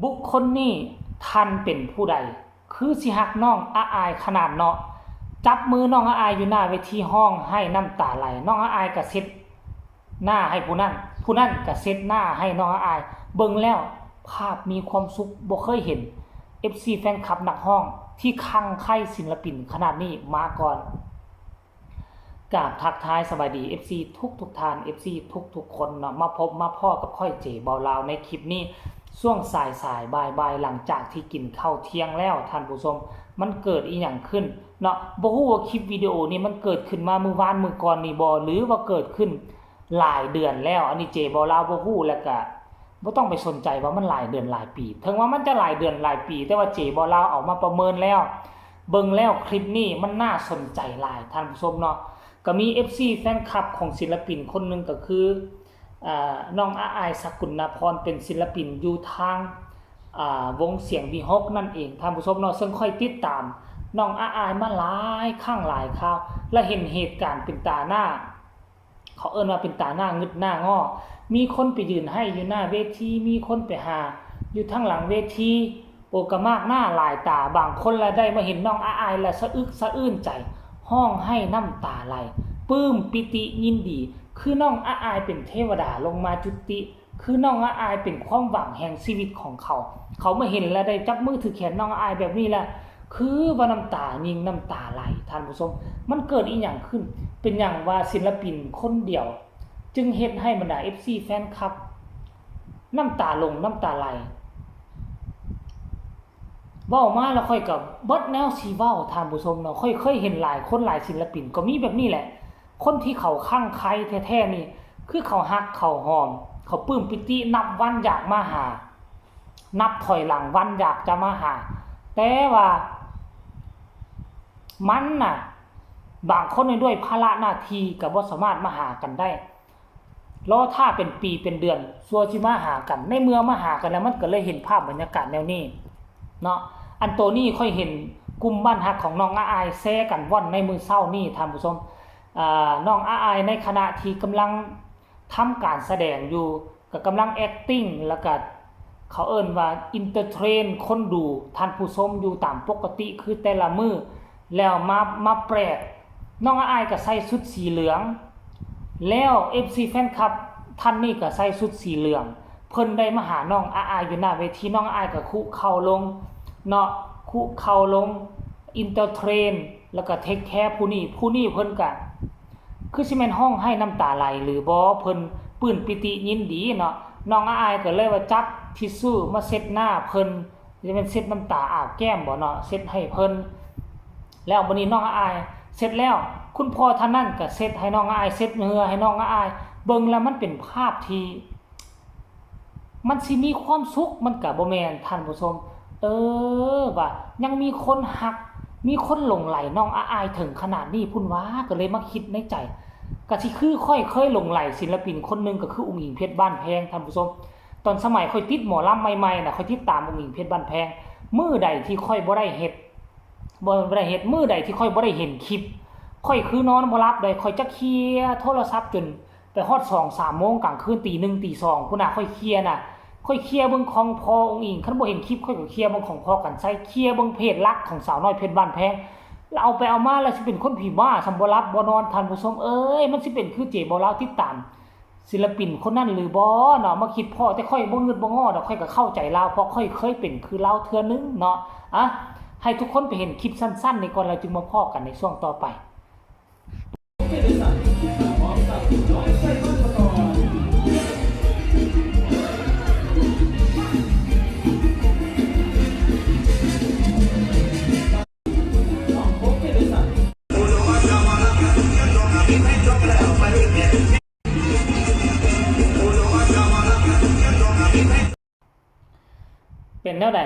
บุคคลนี้ท่านเป็นผู้ใดคือสิฮักน้องอาอายขนาดเนาะจับมือน้องอาอายอยู่หน้าเวทีห้องให้น้ำตาไหลน้องอาอายก็เซ็ตหน้าให้ผู้นั้นก็เซ็ตหน้าให้น้องอาอายเบิ่งแล้วภาพมีความสุขบ่เคยเห็น FC แฟนคลับนักห้องที่คั่งไคล้ศิลปินขนาดนี้มาก่อนกราบทักทายสวัสดี FC ทุกท่าน FC ทุกคนเนาะมาพบมาพ่อกับค่อยเจเบาลาวในคลิปนี้ช่วงสายบ่ายหลังจากที่กินข้าวเที่ยงแล้วท่านผู้ชมมันเกิดอีหยังขึ้นเนาะบ่ฮู้ว่าคลิปวิดีโอนี้มันเกิดขึ้นมามื้อวานมื้อก่อนนี่บ่หรือว่าเกิดขึ้นหลายเดือนแล้วอันนี้เจเบาลาวบ่ฮู้แล้วก็บ่ต้องไปสนใจว่ามันหลายเดือนหลายปีถึงว่ามันจะหลายเดือนหลายปีแต่ว่าเจเบาลาวออกมาประเมินแล้วเบิ่งแล้วคลิปนี้มันน่าสนใจหลายท่านผู้ชมเนาะก็มี FC แฟนคลับของศิลปินคนนึงก็คือน้องอาอายสกุลพรเป็นศิลปินอยู่ทางวงเสียงวีฮกนั่นเองท่านผู้ชมเนาะซึ่งค่อยติดตามน้องอาอายมาหลายครั้งหลายคราวและเห็นเหตุการณ์เป็นตาหน้าเขาเอิ้นว่าเป็นตาหน้างึดหน้างอมีคนไปยืนให้อยู่หน้าเวทีมีคนไปหาอยู่ทางหลังเวทีโปกมากหน้าหลายตาบางคนละได้มาเห็นน้องอาอายและสะอึกสะอื้นใจห้องให้น้ำตาไหลปลื้มปิติยินดีคือน้องอาอายเป็นเทวดาลงมาจุติคือน้องอาอายเป็นความหวังแห่งชีวิตของเขามาเห็นแล้วได้จับมือถือแขนน้องอาอายแบบนี้แหละคือว่าน้ำตายิงน้ำตาไหลท่านผู้ชมมันเกิดอีหยังขึ้นเป็นอย่างว่าศิลปินคนเดียวจึงเฮ็ดให้บรรดา FC แฟนคลับน้ำตาลงน้ำตาไหลเว้ามาแล้วค่อยกับเบิดแนวสิเว้าท่านผู้ชมเนาะค่อยเคยเห็นหลายคนหลายศิลปินก็มีแบบนี้แหละคนที่เขาคั่งไคล้แท้ๆนี่คือเขาฮักเขาหอมเขาปลื้มปิตินับวันอยากมาหานับถอยหลังวันอยากจะมาหาแต่ว่ามันน่ะบางคนด้วยภาระหน้าที่ก็บ่สามารถมาหากันได้รอถ้าเป็นปีเป็นเดือนซัวสิมาหากันในเมื่อมาหากันแล้วมันก็เลยเห็นภาพบรรยากาศแนวนี้เนาะอันโตนี้ค่อยเห็นกลุ่มบ้านฮักของน้องอาอายแซ่กันว่อนในมื้อเช้านี้ท่านผู้ชมน้องอาอายในขณะที่กำลังทำการแสดงอยู่ก็กำลัง acting แล้วก็เขาเอิ้นว่า entertain คนดูท่านผู้ชมอยู่ตามปกติคือแต่ละมื้อแล้วมาแปลกน้องอาอายก็ใส่ชุดสีเหลืองแล้ว FC แฟนคลับท่านนี้ก็ใส่ชุดสีเหลืองเพิ่นได้มาหาน้องอาอายอยู่หน้าเวทีน้องอาอายก็คุเข่าลงเนาะคุเข่าลง entertain แล้วก็เทคแคร์ผู้นี้เพิ่นก็คือสิแม่นห้องให้น้ำตาไหลหรือบ่เพิ่นปลื้มปิติยินดีเนาะน้องอาอายก็เลยว่าจับทิชชู่มาเช็ดหน้าเพิ่นจะเป็นเช็ดน้ำตาอาบแก้มบ่เนาะเช็ดให้เพิ่นแล้วบัดนี้น้องอาอายเสร็จแล้วคุณพ่อท่านนั้นก็เช็ดให้น้องอาอายเช็ดเหงื่อให้น้องอาอายเบิ่งแล้วมันเป็นภาพที่มันสิมีความสุขมันก็บ่แม่นท่านผู้ชมว่ายังมีคนฮักมีคนหลงใหลน้องอาอายถึงขนาดนี้พุ่นว่าก็เลยมาคิดในใจก็สิคือค่อยเคยหลงไหลศิลปินคนนึงก็คืออุ้งอิงเพชรบ้านแพงท่านผู้ชมตอนสมัยค่อยติดหมอลำใหม่ๆน่ะค่อยติดตามอุ้งอิงเพชรบ้านแพงมื้อใดที่ค่อยบ่ได้เฮ็ดมื้อใดที่ค่อยบ่ได้เห็นคลิปค่อยคือนอนบ่หลับได้ค่อยจะเคลียร์โทรศัพท์จนไปฮอด 2-3 โมงกลางคืนตี 1 ตี 2พุ่นน่ะค่อยเคลียร์น่ะค่อยเคลียร์เบิ่งของพ่อองค์อิงคันบ่เห็นคลิปค่อยก็เคลียร์เบิ่งของพ่อกันใช้เคลียร์เบิ่งเพจรักของสาวน้อยเพชรบ้านแพงแล้วเอาไปเอามาแล้วสิเป็นคนผีบ้าสำบ่หลับบ่นอนท่านผู้ชมมันสิเป็นคือเจบ่ลาวติดตามศิลปินคนนั้นหรือบ่เนาะมาคิดพ่อแต่ค่อยบ่งึดบ่ง้อดอกค่อยก็เข้าใจลาวเพราะค่อยเคยเป็นคือลาวเทื่อนึงเนาะให้ทุกคนไปเห็นคลิปสั้นๆนี่ก่อนแล้วจึงมาพ้อกันในช่วงต่อไปเป็นแนวใด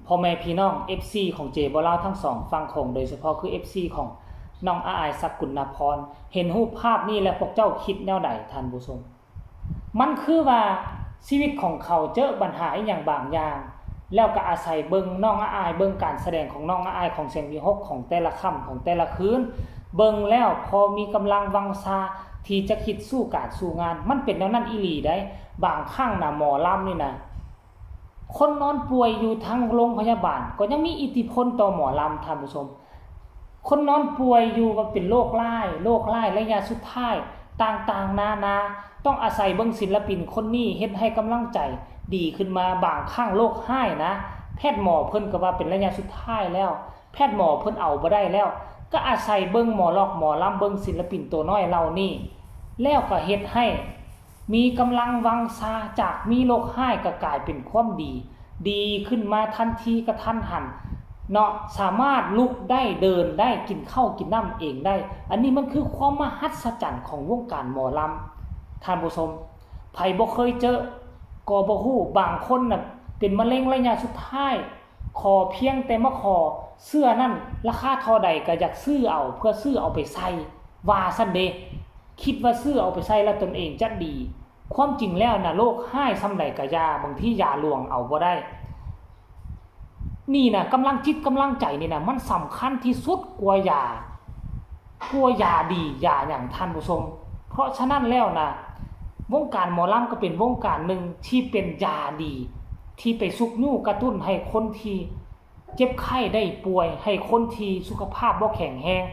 พ่อแม่พี่น้อง FC ของเจบ่ลาวทั้ง2ฝั่งของโดยเฉพาะคือ FC ของน้องอาอายสกุลพรเห็นรูปภาพนี้แล้วพวกเจ้าคิดแนวใดท่านผู้ชมมันคือว่าชีวิตของเขาเจอปัญหาอีหยังบางอย่างแล้วก็อาศัยเบิ่งน้องอาอายเบิ่งการแสดงของน้องอาอายของเสียงวิหกของแต่ละค่ำของแต่ละคืนเบิ่งแล้วพอมีกำลังวังชาที่จะคิดสู้การสู้งานมันเป็นแนวนั้นอีหลีได้บางครั้งน่ะหมอลำนี่นะ คนนอนป่วยอยู่ทั้งโรงพยาบาลก็ยังมีอิทธิพลต่อหมอลำท่านผู้ชมคนนอนป่วยอยู่ก็เป็นโรคร้ายระยะสุดท้ายต่างๆนานาต้องอาศัยเบิ่งศิลปินคนนี้เฮ็ดให้กำลังใจดีขึ้นมาบางครั้งโรคร้ายนะแพทย์หมอเพิ่นก็ว่าเป็นระยะสุดท้ายแล้วแพทย์หมอเพิ่นเอาบ่ได้แล้วก็อาศัยเบิ่งหมอลอกหมอลำเบิ่งศิลปินตัวน้อยเหล่านี้แล้วก็เฮ็ดให้มีกำลังวังชาจากมีโรคร้ายก็กลายเป็นความดีขึ้นมาทันทีกระทันหันเนาะสามารถลุกได้เดินได้กินข้าวกินน้ำเองได้อันนี้มันคือความมหัศจรรย์ของวงการหมอลำท่านผู้ชมไผบ่เคยเจอก็บ่ฮู้บางคนน่ะเป็นมะเร็งระยะสุดท้ายขอเพียงแต่มาขอเสื้อนั่นราคาเท่าใดก็อยากซื้อเอาเพื่อซื้อเอาไปใส่ว่าซั่นเด้คิดว่าซื้อเอาไปใส่แล้วตนเองจะดีความจริงแล้วนะโรคหายซำใดก็ยาบางทียาลวงเอาบ่ได้นี่นะกำลังจิตกำลังใจนี่นะมันสำคัญที่สุดกว่ายาดียาอย่างท่านผู้ชมเพราะฉะนั้นแล้วนะวงการหมอลำก็เป็นวงการหนึ่งที่เป็นยาดีที่ไปซุกยู่กระตุ้นให้คนที่เจ็บไข้ได้ป่วยให้คนที่สุขภาพบ่แข็งแรง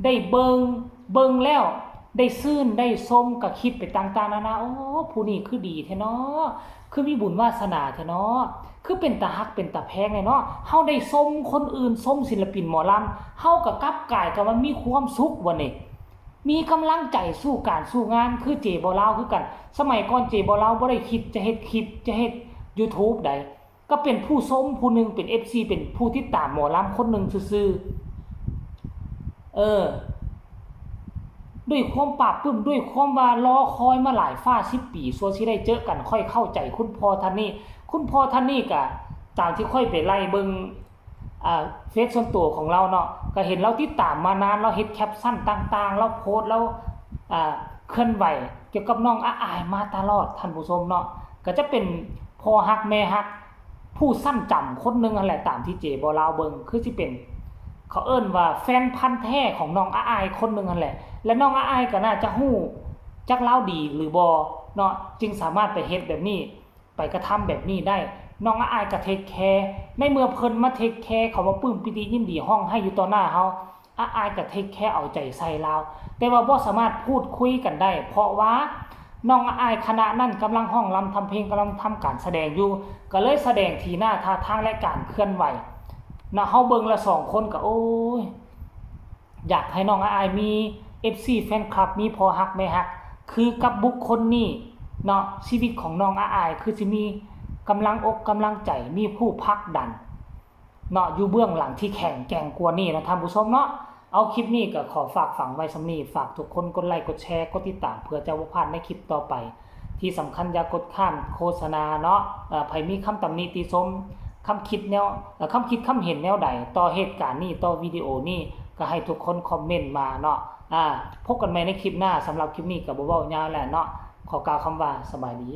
ได้เบิงแล้วได้ซื่นได้ส้มก็คิดไปต่างๆนานาโอ้ผู้นี้คือดีแท้เนาะคือมีบุญวาสนาแท้เนาะคือเป็นตาฮักเป็นตาแพงเนาะเฮาได้ส้มคนอื่นส้มศิลปินหมอลำเฮาก็กลับกายกับว่ามีความสุขบ่นี่มีกำลังใจสู้การสู้งานคือเจบ่ลาวคือกันสมัยก่อนเจบ่ลาวบ่ได้คิดจะเฮ็ดคลิปจะเฮ็ด YouTube ใดก็เป็นผู้ส้มผู้นึงเป็น FC เป็นผู้ที่ตามหมอลำคนนึงซื่อด้วยความปราบปลื้มด้วยความว่ารอคอยมาหลายฟ้า10 ปีสัวสิได้เจอกันค่อยเข้าใจคุณพ่อท่านนี้ก็ตามที่ค่อยไปไล่เบิ่งเฟซส่วนตัวของเราเนาะก็เห็นเราติดตามมานานเราเฮ็ดแคปชั่นต่างๆเราโพสต์แล้วเคลื่อนไหวเกี่ยวกับน้องอายมาตลอดท่านผู้ชมเนาะก็จะเป็นพ่อฮักแม่ฮักผู้สั้นจำคนนึงนั่นแหละตามที่เจบ่ลาวเบิ่งคือสิเป็นเขาเอิ้นว่าแฟนพันธุ์แท้ของน้องอายคนนึงนั่นแหละและน้องอายก็น่าจะฮู้จักลาวดีหรือบ่เนาะจึงสามารถไปเฮ็ดแบบนี้ไปกระทำแบบนี้ได้น้องอายก็เทคแคร์ในเมื่อเพิ่นมาเทคแคร์เขามาปลื้มปิติยินดีห้องให้อยู่ต่อหน้าเฮาอายก็เทคแคร์เอาใจใส่ลาวแต่ว่าบ่สามารถพูดคุยกันได้เพราะว่าน้องอายคณะนั้นกำลังห้องรำทำเพลงกำลังทำการแสดงอยู่ก็เลยแสดงทีหน้าท่าทางและการเคลื่อนไหวนะเฮาเบิ่งละ2คนก็โอ้ยอยากให้น้องอายมี FC แฟนคลับมีพอฮักแม่ฮักคือกับบุคคลนี้เนาะชีวิตของน้องอายคือสิมีกำลังอกกำลังใจมีผู้พักดันเนาะอยู่เบื้องหลังที่แข็งแกร่งกว่านี้นะท่านผู้ชมเนาะเอาคลิปนี้ก็ขอฝากฝังไว้สำนี้ฝากทุกคนกดไลค์กดแชร์กดติดตามเพื่อจะบ่พลาดในคลิปต่อไปที่สำคัญอย่ากดข้ามโฆษณาเนาะไผมีคำตำหนิติชมคำคิดคำเห็นแนวใดต่อเหตุการณ์นี้ต่อวิดีโอนี้ก็ให้ทุกคนคอมเมนต์มาเนาะพบกันใหม่ในคลิปหน้าสำหรับคลิปนี้ก็บ่เว้ายาวแล้วเนาะขอกล่าวคำว่าสบายดี